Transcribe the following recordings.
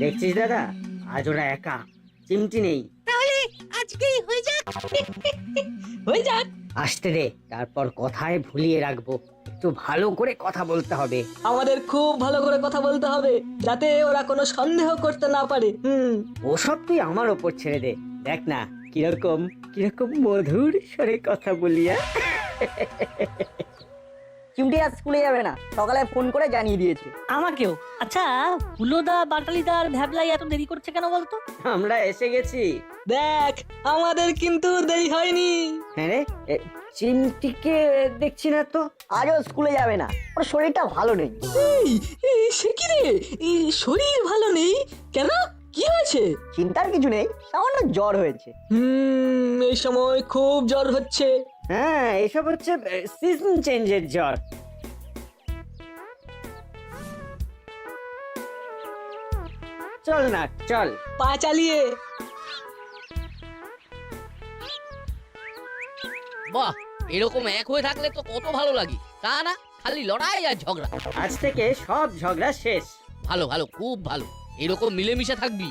দেখছিস দাদা, আজ ওরা একা, চিমটি নেই। তাহলে আজকেই হয়ে যাক। হয়ে যাক। আসতে দে, তারপর কথায় ভুলিয়ে রাখবো। একটু ভালো করে কথা বলতে হবে। আমাদের খুব ভালো করে কথা বলতে হবে, যাতে ওরা কোনো সন্দেহ করতে না পারে। ওসব তুই আমার ওপর ছেড়ে দে। দেখ না কিরকম কিরকম মধুর স্বরে কথা বলিয়া। চিমটি আজ স্কুলে যাবে না, সকালে ফোন করে জানিয়ে দিয়েছে। আমাকেও। আচ্ছা, হুলোদা বাটালিদা আর ভ্যাবলাই এত দেরি করছে কেন বলতো? আমরা এসে গেছি। দেখ, আমাদের কিন্তু দেরি হয়নি। হ্যাঁ রে, চিমটিকে দেখছি না তো। আজও স্কুলে যাবে না, ওর শরীরটা ভালো নেই। সে কি রে, শরীর ভালো নেই কেন? কি হয়েছে? চিন্তার কিছু নেই, সামান্য জ্বর হয়েছে। এই সময় খুব জ্বর হচ্ছে। হ্যাঁ, এসব হচ্ছে সিজন চেঞ্জের জ্বর। চল না, চল। পা চালিয়ে। বাহ, এরকম এক হয়ে থাকলে তো কত ভালো লাগে, তা না? খালি লড়াই আর ঝগড়া। আজ থেকে সব ঝগড়া শেষ। ভালো ভালো, খুব ভালো। এরকম মিলেমিশে থাকবি।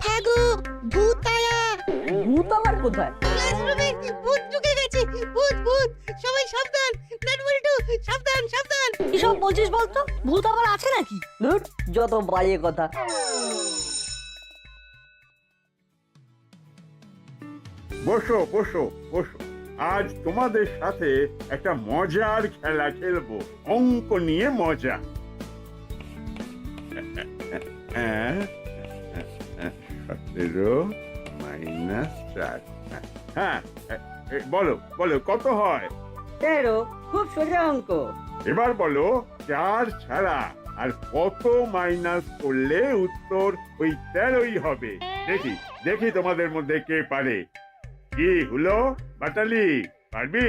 ভাগো, ভূত আয়া। ভূত আবার কোথায়? ক্লাসরুমে ভূত ঢুকে গেছে। ভূত ভূত, সবাই সাবধান। নাটবল্টু, সাবধান সাবধান। কি সব বলছিস বলতো? ভূত আবার আছে নাকি? ধুর, যত বাজে কথা। বসো বসো বসো, আজ তোমাদের সাথে একটা মজার খেলা খেলবো। অঙ্ক নিয়ে মজা। 17 - 4। হ্যাঁ, বলো বলো কত হয়? 13। খুব সোজা অঙ্ক। এবার বলো 4 ছাড়া আর কত মাইনাস করলে উত্তর ওই 13ই হবে। দেখি দেখি তোমাদের মধ্যে কে পারে। কি হলো বাটালি, পারবি?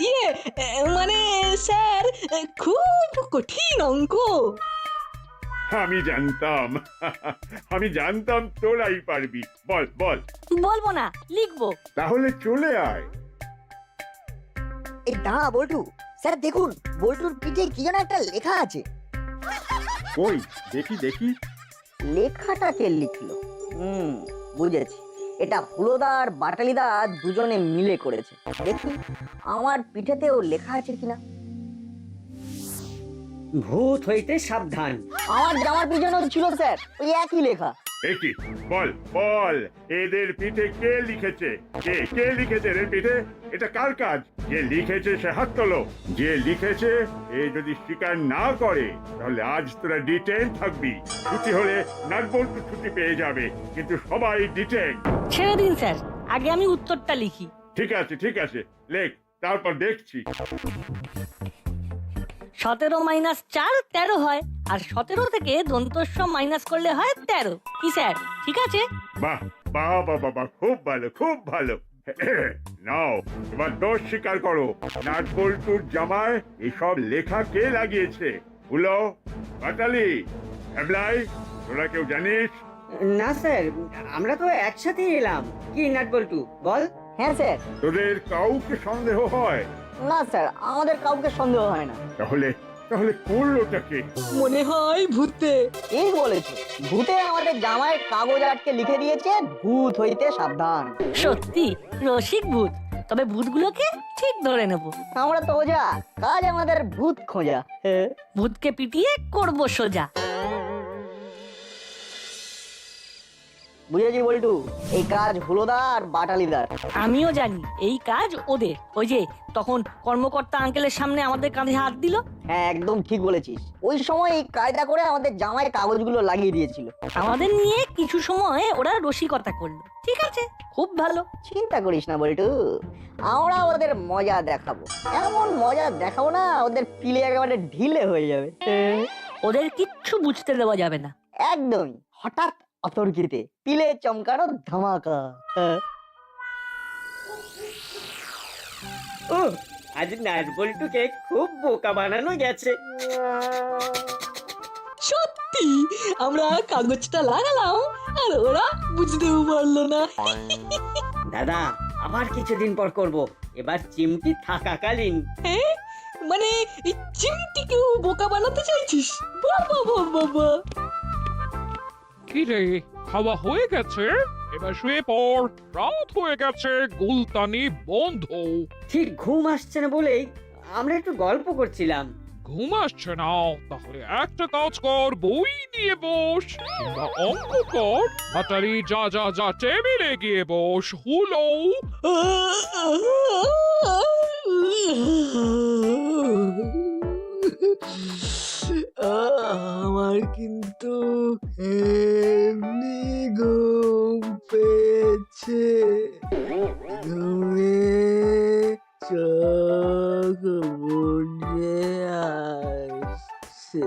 ইয়ে, মানে স্যার, খুব কঠিন অঙ্ক। আমি জানতাম, আমি জানতাম তোরাই পারবি। বল বল। বলবো না, লিখবো। তাহলে চলে আয়। এই দাঁড়া বল্টু, স্যার দেখুন, বল্টুর পিঠে কি যেন একটা লেখা আছে। কই দেখি দেখি। লেখাটা কে লিখলো? বুঝেছি, এটা হুলোদা আর বাটালিদা দুজনে মিলে করেছে। দেখি আমার পিঠেতেও লেখা আছে কিনা। ভূত হইতে সাবধান। আমার জামার পিছনেও ছিল স্যার, ওই একই লেখা। একি বল বল, এদের পিঠে কে লিখেছে? কে কে লিখেছে এদের পিঠে? এটা কার কাজ? যে লিখেছে সে হাত তোলো। যে লিখেছে এ যদি স্বীকার না করে তাহলে আজ তোরা ডিটেন থাকবি। ছুটি হলে নাটবল্টু ছুটি পেয়ে যাবে, কিন্তু সবাই ডিটেন। ছেড়ে দিন স্যার, আগে আমি উত্তরটা লিখি। ঠিক আছে ঠিক আছে, লেখ, তারপর দেখছি। 17 - 4 13 হয়, আর 17 থেকে দন্তস্ব মাইনাস করলে হয় 13। কি স্যার, ঠিক আছে? বাহ বাহ বাহ বাহ, খুব ভালো খুব ভালো। নাও এবার দোষ স্বীকার করো। নাটবল্টুর জামায় এসব লেখা কে লাগিয়েছে? হুলো, বাটালি, ভ্যাবলাই, তোরা কেউ জানিস? না স্যার, আমরা তো একসাথে এলাম। কি নাটবল্টু, বল। হ্যাঁ স্যার। তোদের কাউকে সন্দেহ হয়? না স্যার, আমাদের কাউকে সন্দেহ হয় না। তাহলে তাহলে করলোটাকে? মনে হয় ভূতে। এই বলেছো, ভূতে আমাদের জামায় কাগজ আটকে লিখে দিয়েছে ভূত হইতে সাবধান। সত্যি রসিক ভূত। তবে ভূতগুলোকে ঠিক ধরে নেব। আমরা তো ওজা, কাজ আমাদের ভূত খোঁজা। ভূতকে পিটিয়ে করব সোজা। বুঝেছি বল্টু, এই কাজ হুলোদা আর বাটালিদার। আমিও জানি এই কাজ ওদের। ওই যে তখন কর্মকর্তা আঙ্কেলের সামনে আমাদের কাঁধে হাত দিল। হ্যাঁ, একদম ঠিক বলেছিস। ওই সময় এই কায়দা করে আমাদের জামায় কাগজগুলো লাগিয়ে দিয়েছিল। আমাদের নিয়ে কিছু সময় ওরা রসিকতা করলো। ঠিক আছে, খুব ভালো। চিন্তা করিস না বল্টু, আমরা ওদের মজা দেখাবো। এমন মজা দেখাবো না, ওদের পিলে একেবারে ঢিলে হয়ে যাবে। ওদের কিচ্ছু বুঝতে দেওয়া যাবে না। একদমই। হঠাৎ অতর্কিতে পিলে চমকানো ধামাকা। ও আজ নাটবল্টুকে খুব বোকা বানানো গেছে। সত্যি আমরা কাগজটা লাগালাম আর ওরা বুঝতেও পারলো না। দাদা আবার কিছুদিন পর করব, এবার চিমটি থাকাকালীন। হ্যাঁ মানে এই চিমটিকেও বোকা বানাতে চাইছিস? বাবা বাবা বাবা। কি রে, খাওয়া হয়ে গেছে? এবার শুয়ে পড়, রাত হয়ে গেছে, গুলতানি বন্ধ। ঠিক ঘুম আসছে না বলেই আমরা একটু গল্প করছিলাম। ঘুম আসছে না? তাহলে একটা কাজ কর, বই নিয়ে বস কিংবা অঙ্ক কর। হাতারি যা যা যা, টেবিলে গিয়ে বস। হুলো আমার কিন্তু এমনি ঘুম পেয়েছে, ঘুমে চোখ বুঝে আসছে।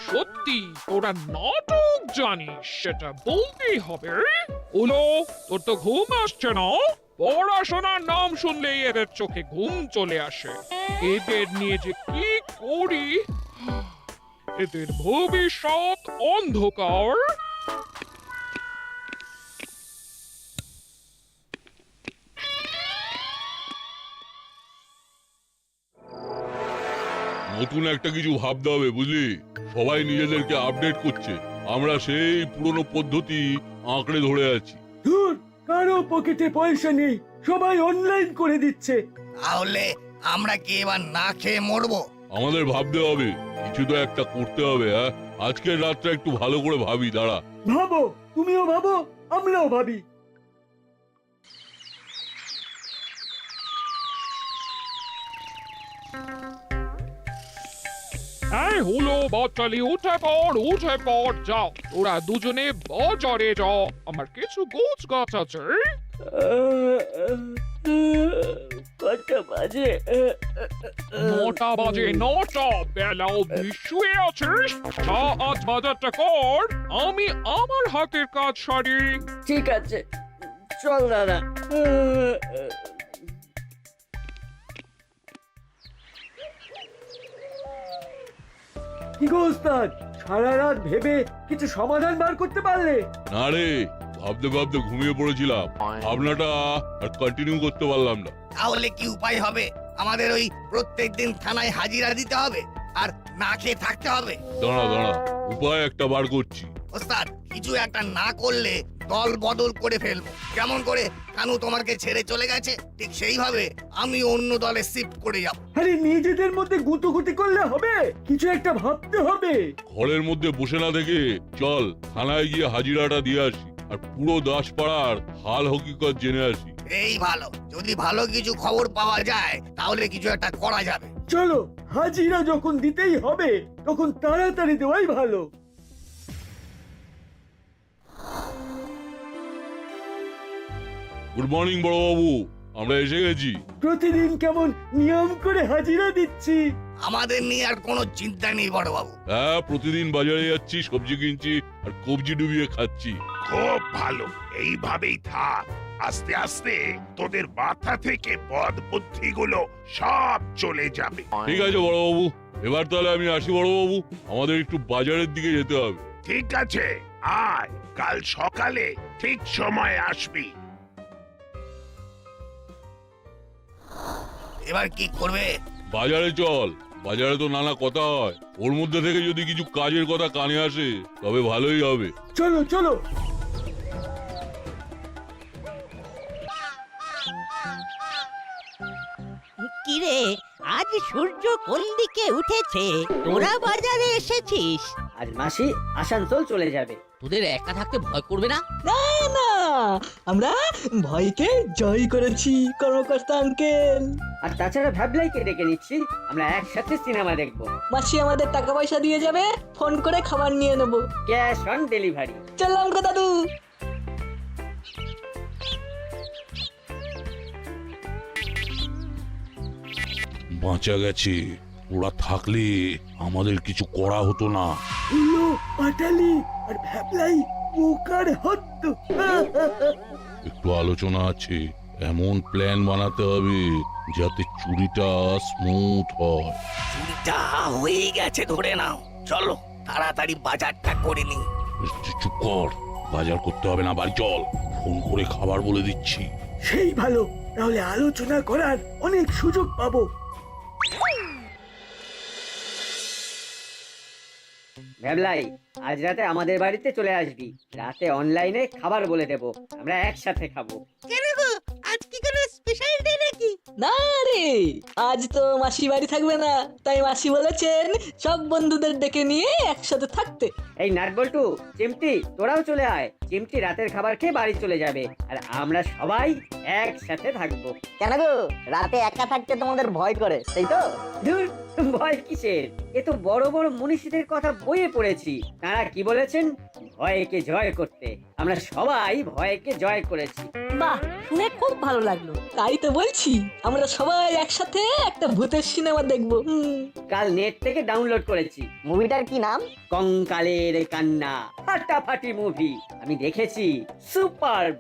সত্যি তোরা নাটক জানিস, সেটা বলতেই হবে। হুলো, তোর তো ঘুম আসছে না? পড়াশোনার নাম শুনলেই এদের চোখে ঘুম চলে আসে। এদের নিয়ে যে কি করি, এদের ভবিষ্যৎ অন্ধকার। নতুন একটা কিছু ভাবতে হবে, বুঝলি? সবাই নিজেদেরকে আপডেট করছে, আমরা সেই পুরনো পদ্ধতি আঁকড়ে ধরে আছি। ধুর, কারো পকেটে পয়সা নেই, সবাই অনলাইন করে দিচ্ছে। তাহলে আমরা কি এবার না খেয়ে মরবো? আমাদের ভাবতে হবে, কিছু তো একটা করতে হবে। হ্যাঁ, আজকের রাতটা একটু ভালো করে ভাবি। দাঁড়া, ভাবো, তুমিও ভাবো, আমরাও ভাবি। এই হলো বাচ্চালি, উঠে পড়, যাও। ওরা দুজনে বাজারে যাও, আমার কিছু গোছ গাছ আছে। কটা বাজে? 9টা বাজে, 9টা। বেলা অব্দি শুয়ে আছিস? যা, আজ বাজারটা কর, আমি আমার হাতের কাজ সারি। ঠিক আছে, চল দাদা। কি গো ওস্তাদ, সারা রাত ভেবে কিছু সমাধান বার করতে পারলে? না রে, ভাবতে ভাবতে ঘুমিয়ে পড়েছিলাম, ভাবনাটা আর কন্টিনিউ করতে পারলাম না। তাহলে কি উপায় হবে? আমাদের ওই প্রত্যেকদিন থানায় হাজিরা দিতে হবে আর না খেয়ে থাকতে হবে। দাঁড়া দাঁড়া, উপায় একটা বার করছি। ওস্তাদ, কিছু একটা না করলে দল বদল করে ফেলবো। যেমন করে কানু তোমাকে ছেড়ে চলে গেছে, ঠিক সেইভাবে আমি অন্য দলে শিফট করে যাব। আরে নিজেদের মধ্যে গুতুগুতি করলে হবে, কিছু একটা ভাবতে হবে। ঘরের মধ্যে বসে না থেকে চল থানায় গিয়ে হাজিরাটা দিয়ে আসি, আর পুরো দাসপাড়ার হাল হকিকত জেনে আসি। এই ভালো, যদি ভালো কিছু খবর পাওয়া যায় তাহলে কিছু একটা করা যাবে। চলো, হাজিরা যখন দিতেই হবে তখন তাড়াতাড়ি দেওয়াই ভালো। গুড মর্নিং বড়বাবু, আমরা এসে গেছি। প্রতিদিন কেমন নিয়ম করে হাজিরা দিচ্ছি। আমাদের নিয়ে আর কোনো চিন্তা নেই বড় বাবু। হ্যাঁ, প্রতিদিন বাজারে যাচ্ছি, সবজি কিনছি আর কবজি ডুবিয়ে খাচ্ছি। খুব ভালো, এইভাবেই থাক। আস্তে আস্তে তোদের মাথা থেকে বদ বুদ্ধিগুলো সব চলে যাবে। ঠিক আছে বড়বাবু, এবার তাহলে আমি আসি। বড়বাবু, আমাদের একটু বাজারের দিকে যেতে হবে। ঠিক আছে, আয়, কাল সকালে ঠিক সময় আসবি। এবার কি করবে? বাজারে চল, বাজারে তো নানা কথা হয়, ওর মধ্যে থেকে যদি কিছু কাজের কথা কানে আসে তবে ভালোই হবে। চলো চলো। কিরে, আজ সূর্য কোন দিকে উঠেছে? তোরা বাজারে এসেছিস? আজ মাসি আসানসোল চলে যাবে। তোদের একা থাকতে ভয় করবে না? না না, আমরা ভয়কে জয় করেছি কর্মকর্তা আঙ্কেল। আর তাছাড়া ভ্যাবলাইকে ডেকে নিচ্ছি, আমরা একসাথে সিনেমা দেখবো। মাসি আমাদের টাকা পয়সা দিয়ে যাবে, ফোন করে খাবার নিয়ে নেবো। Cash on delivery. চললাম গো দাদু। বাঁচা গেছে, ওরা থাকলে আমাদের কিছু করা হতো না। উল্লু, পাটালি আর ভ্যাবলাই বোকার হতো। একটু আলোচনা আছে, এমন প্ল্যান বানাতে হবে যাতে চুরিটা স্মুথ হয়। চুরিটা হয়ে গেছে ধরে নাও, চলো তাড়াতাড়ি বাজারটা করে নি। চুপ কর, বাজার করতে হবে না, বাড়ি চল, ফোন করে খাবার বলে দিচ্ছি। সেই ভালো, তাহলে আলোচনা করার অনেক সুযোগ পাবো। ভ্যাবলাই, আজ রাতে আমাদের বাড়িতে চলে আসবি। রাতে অনলাইনে খাবার বলে দেব, আমরা একসাথে খাবো। না রে, আজ তো মাসি বাড়ি থাকবে না, তাই মাসি বলেছেন সব বন্ধুদের ডেকে নিয়ে একসাথে থাকতে। এই নাটবল্টু, চিমটি, তোরাও চলে আয়। চিমটি রাতের খাবার খেয়ে বাড়ি চলে যাবে, আর আমরা সবাই একসাথে থাকবো। কেন গো, রাতে একা থাকতে তোমাদের ভয় করে, তাই তো? ধুর, ভয় কিসের? এ তো বড় বড় মনীষীদের কথা বইয়ে পড়েছি। তারা কি বলেছেন? ভয়কে জয় করতে। আমরা সবাই ভয়কে জয় করেছি। বাহ, শুনে খুব ভালো লাগলো। তাই তো বলছি, আমরা সবাই একসাথে একটা ভূতের সিনেমা দেখবো। কাল নেট থেকে ডাউনলোড করেছি। মুভিটার কি নাম? কঙ্কালের কান্না, ফাটাফাটি মুভি। আমি দেখেছি, সুপারব।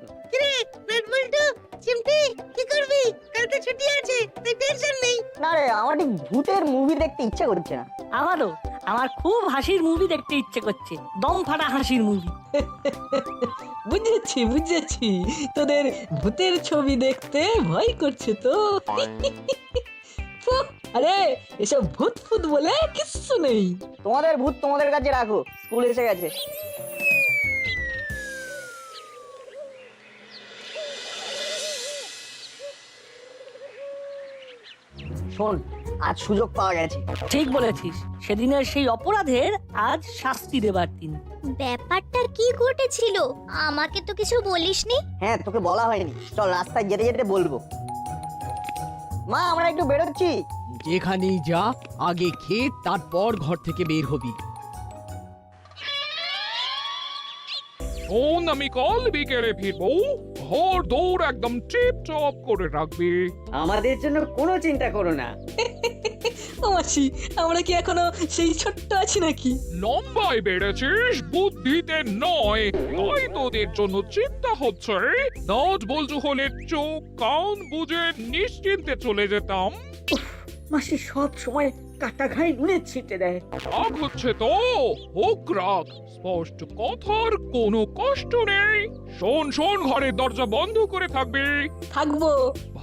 না রে, আমার ঠিক ভূতের মুভি দেখতে ইচ্ছে করছে না। আমারও, আমার খুব হাসির মুভি দেখতে ইচ্ছে করছে, দম ফাটা হাসির মুভি। বুঝেছি বুঝেছি, তোদের ভূতের ছবি দেখতে ভয় করছে তো। ফুহ, আরে এসব ভূত ফুত বলে কিচ্ছু নেই। তোমাদের ভূত তোমাদের কাছে রাখো, স্কুল এসে গেছে। শোন, আজ সুযোগ পাওয়া গেছে। ঠিক বলেছিস, সেদিনের সেই অপরাধের আজ শাস্তি দেবার দিন। ব্যাপারটা কি ঘটেছিল? আমাকে তো কিছু বলিসনি। হ্যাঁ, তোকে বলা হয়নি, চল রাস্তায় যেতে যেতে বলবো। মা, আমরা একটু বেরোচ্ছি। যেখানেই যা, আগে খেয়ে তারপর ঘর থেকে বের হবি। শোন, আমি কাল বিকেলে ফিরবো, ঘর দৌড় একদম টিপ টপ করে রাখবি। আমাদের জন্য কোনো চিন্তা করো না। ও মাসি, আমরা কি এখনো সেই ছোট্ট আছি নাকি? লম্বায় বেড়েছিস, বুদ্ধিতে নয়, তাই তোদের জন্য চিন্তা হচ্ছে। নাট বলছু হলে চোখ কান বুঝে নিশ্চিন্তে চলে যেতাম। মাসি সব সময় কাটা ঘাই নুনের ছিটে দেয়। রাগ হচ্ছে তো? হোক রাগ, স্পষ্ট কথার কোনো কষ্ট নেই। শোন শোন, ঘরের দরজা বন্ধ করে থাকবি। থাকবো।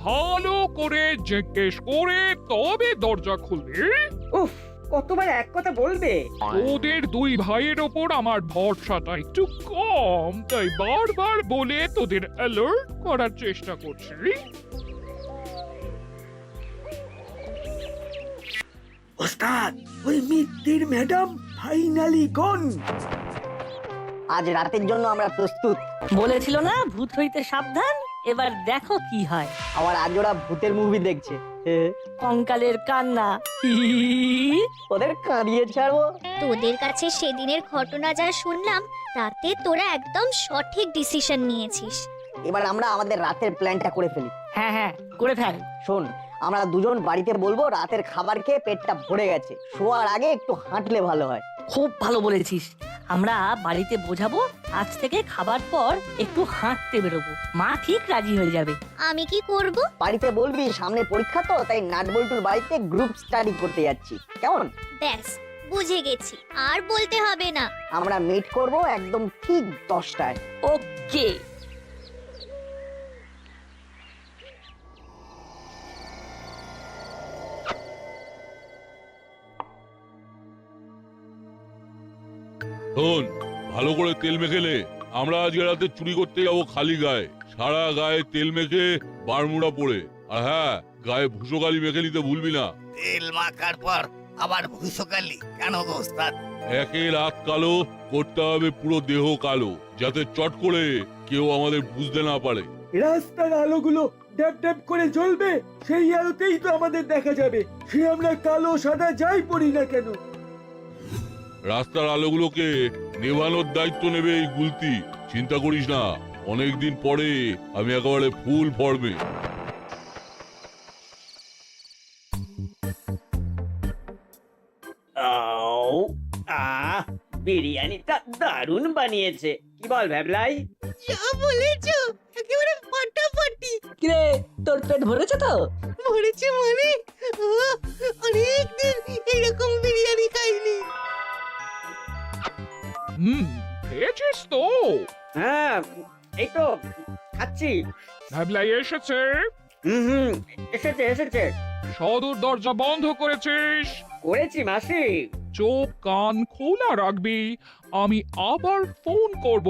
ভালো করে জিজ্ঞেস করে তবে দরজা খুলবি। উফ, কতবার এক কথা বলবে? ওদের দুই ভাইয়ের ওপর আমার ভরসাটা একটু কম, তাই বারবার বলে তোদের অ্যালার্ট করার চেষ্টা করছি। ওস্তাদ, ওই মিত্তির ম্যাডাম ফাইনালি গন। আজ রাতের জন্য আমরা প্রস্তুত। বলেছিল না ভূত হইতে সাবধান, এবার দেখো কি হয়। আমার আজ ওরা ভূতের মুভি দেখছে। কঙ্কালের কান্না। ওদের কাঁদিয়ে ছাড়বো। তোদের কাছে সেদিনের ঘটনা যা শুনলাম, তাতে তোরা একদম সঠিক ডিসিশন নিয়েছিস। এবার আমরা আমাদের রাতের প্ল্যানটা করে ফেলি। হ্যাঁ হ্যাঁ, করে ফেল। শোন, আমরা দুজন বাড়িতে বলবো রাতের খাবার খেয়ে পেটটা ভরে গেছে, শোয়ার আগে একটু হাঁটলে ভালো হয়। খুব ভালো বলেছিস। আমরা বাড়িতে বোঝাবো আজ থেকে খাবার পর একটু হাঁটতে বেরোবো। মা ঠিক রাজি হয়ে যাবে। আমি কি করব? বাড়িতে বলবি সামনে পরীক্ষা তো, তাই নাটবল্টুর বাড়িতে গ্রুপ স্টাডি করতে যাচ্ছি, কেমন? ব্যাস, বুঝে গেছি, আর বলতে হবে না। আমরা মিট করব একদম ঠিক 10টায়। ওকে। শোন, ভালো করে তেল মেখেলে। আমরা আজকে রাতে চুরি করতে যাবো খালি গায়ে, সারা গায়ে তেল মেখে বারমুড়া পরে। আর হ্যাঁ, গায়ে ভুসোকালি মেখে নিতে ভুলবি না। তেল মাখার পর আবার ভুসকালি কেন গো ওস্তাদ? একে রাত কালো করতে হবে, পুরো দেহ কালো, যাতে চট করে কেউ আমাদের বুঝতে না পারে। রাস্তার আলোগুলো ড্যাব ড্যাব করে জ্বলবে, সেই আলোতেই তো আমাদের দেখা যাবে, সে আমরা কালো সাদা যাই পড়ি না কেন। রাস্তার আলোগুলোকে নেভানোর দায়িত্ব নেবে এই গুলতি, চিন্তা করিস না। অনেকদিন পরে আমি একেবারে ফুল ফর্মে। বিরিয়ানিটা দারুণ বানিয়েছে। কি বল ভ্যাবলাই? যা বলেছো, একেবারে ফাটাফাটি। কিরে তোর পেট ভরেছে তো? ভরেছে মানে অনেকদিন এইরকম বিরিয়ানি খাইনি। খেয়েছিস তো? হ্যাঁ এই তো খাচ্ছি। ভ্যাবলাই এসেছে। হুম এসেছে এসেছে। সদর দরজা বন্ধ করেছিস? করেছি মাসি। চোখ কান খোলা রাখবি, আমি আবার ফোন করব।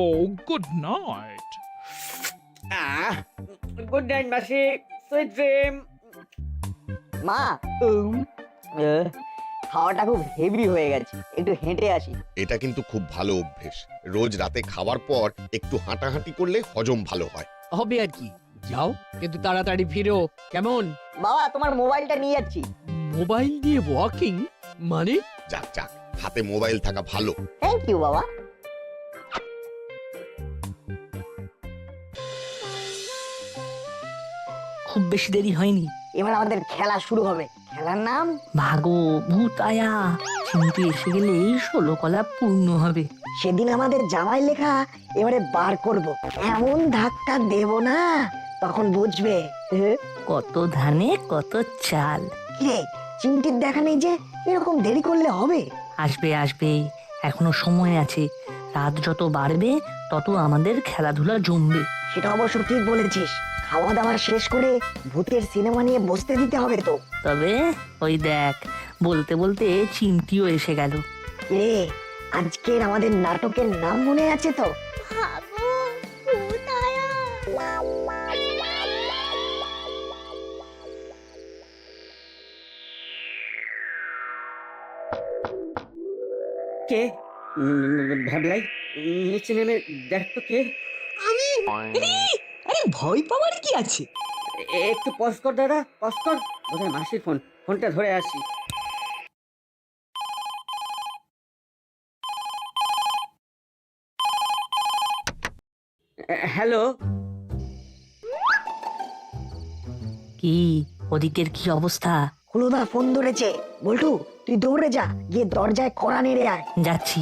Good night. গুড নাইট মাসি, সুইট ড্রিম। মা খাওয়াটা খুব হেভি হয়ে গেছে, একটু হেঁটে আসি। এটা কিন্তু খুব ভালো অভ্যেস। রোজ রাতে খাওয়ার পর একটু হাঁটাহাঁটি করলে হজম ভালো হয়। হবে আর কি, যাও কিন্তু তাড়াতাড়ি ফিরো, কেমন? বাবা তোমার মোবাইলটা নিয়ে যাচ্ছি। মোবাইল দিয়ে ওয়াকিং মানে? যাক যাক, হাতে মোবাইল থাকা ভালো। থ্যাংক ইউ বাবা। খুব বেশি দেরি হয়নি। এবার আমাদের খেলা শুরু হবে। খেলার নাম ভাগো ভূত আয়া। চিমটি এসে গেলেই 16 কলা পূর্ণ হবে। সেদিন আমাদের জামাই লেখা এবারে বার করব, এমন ধাক্কা দেব না তখন বুঝবে। কত ধানে কত চাল। কিরে চিমটির দেখা নেই যে, এরকম দেরি করলে হবে? আসবে আসবে, এখনো সময় আছে। রাত যত বাড়বে তত আমাদের খেলাধুলা জমবে। সেটা অবশ্য ঠিক বলেছিস। খাওয়া দাওয়া শেষ করে ভূতের সিনেমা নিয়ে বসতে দিতে হবে তো। তবে ওই দেখ, বলতে বলতে চিমটিও এসে গেল। রে আজকের আমাদের নাটকের নাম মনে আছে তো? ভাগো ভূত আয়া। কে? ভ্যাবলাই, নিচে নেমে দেখ তো কে। আরে ভয় পাওয়ার কি আছে? একটু পজ কর দাদা, পজ কর। বোধহয় মাসির ফোন, ফোনটা ধরে আসি। হ্যালো। কি ওদিকের কি অবস্থা? হলুদা ফোন ধরেছে। বল্টু তুই দৌড়ে যা, গিয়ে দরজায় কড়া নেড়ে আয়। যাচ্ছি।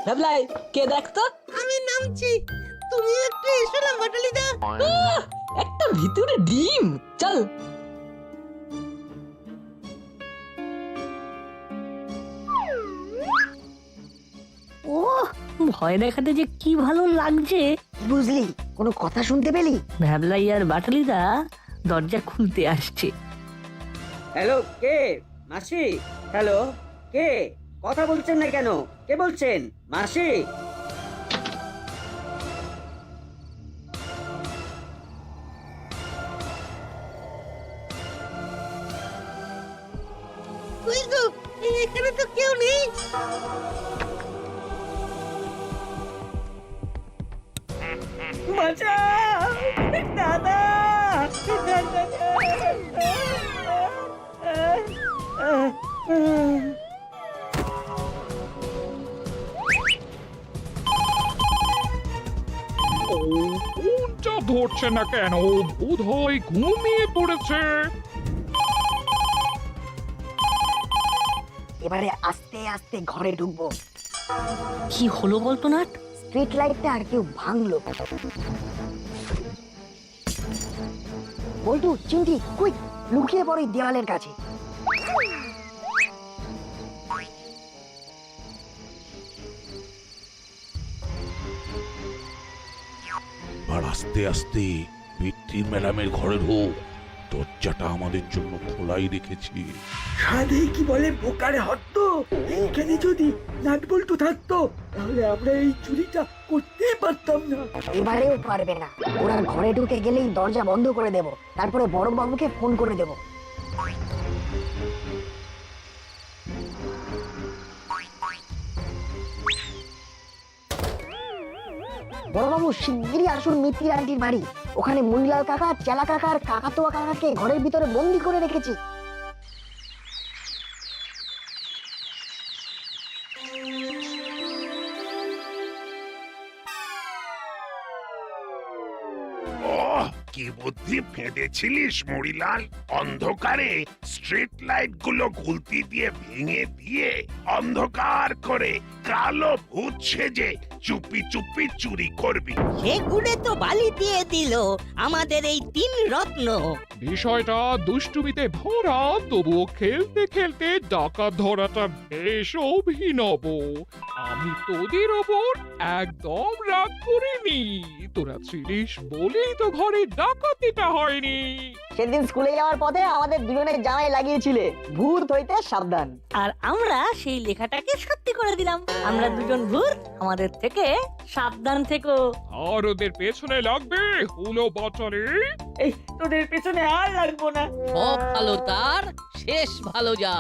ভ্যাবলাই কে দেখ তো? আমি নামছি, তুমি একটু এসো না বাটালিদা। একটা ভিতরে ডিম। চল। ও ভয় দেখাতে যে কি ভালো লাগছে। বুঝলি, কোনো কথা শুনতে পেলি? ভ্যাবলাই আর বাটালিদা দরজা খুলতে আসছে। হ্যালো কে? মাসি? হ্যালো কে? কথা বলছেন না কেন? কে বলছেন? মাসি? তুই তো এখানে তো কেউ নেই। বাঁচাও দাদা, ফোনটা ধরছে না কেন? বোধ হয় ঘুমিয়ে পড়েছে। এবারে আস্তে আস্তে ঘরে ঢুকবো। কি হলো বলতো নাট? স্ট্রিট লাইটটা আর কেউ ভাঙলো। বল্টু চিমটি কুইক, লুকিয়ে পড়ো দেওয়ালের কাছে। আর আস্তে আস্তে পিতৃ ম্যাডামের ঘরে ঢোক। দরজাটা আমাদের জন্য খোলাই রেখেছি। সাধে কি বলে বোকারে হট্ট। এইখানে যদি নাট বল্টু থাকতো তাহলে আমরা এই চুরিটা করতেই পারতাম না। এবারেও পারবে না। ওরা ঘরে ঢুকে গেলেই দরজা বন্ধ করে দেব, তারপরে বড় বাবুকে ফোন করে দেব। বড়বাবু শিগগিরই আসুন মিত্রি আন্টির বাড়ি। ওখানে মুইলাল কাকা, চেলা কাকা আর কাকাতোয়া কাকাকে ঘরের ভিতরে বন্দি করে রেখেছি। কি কি বুদ্ধি ফেঁদেছিলিস মরিলাল? অন্ধকারে স্ট্রিট লাইট গুলো গুলতি দিয়ে ভেঙে দিয়ে অন্ধকার করে কালো ভূত সেজে চুপি চুপি চুরি করবি। সেগুড়ে তো বালি দিয়ে দিল আমাদের এই 3 রত্ন। বিষয়টা দুষ্টুমিতে ভরা, তবুও খেলতে খেলতে ডাকাত ধরাটা বেশ অভিনব। আমি তোদের ওপর একদম রাগ করিনি, তোরা ছিলিস বলেই তো ঘরে ডাকাতিটা হয়নি। সেদিন স্কুলে যাওয়ার পথে আমাদের দুজনের জামাই লাগিয়েছিলে ভূত হইতে সাবধান। আর আমরা সেই লেখাটাকে সত্যি করে দিলাম। আমরা দুজন ভূত, আমাদের থেকে সাবধান থেকো। আর ওদের পেছনে লাগবে হুলো বাটালি। এই তোদের পেছনে আর লাগবো না। সব ভালো তার শেষ ভালো যা।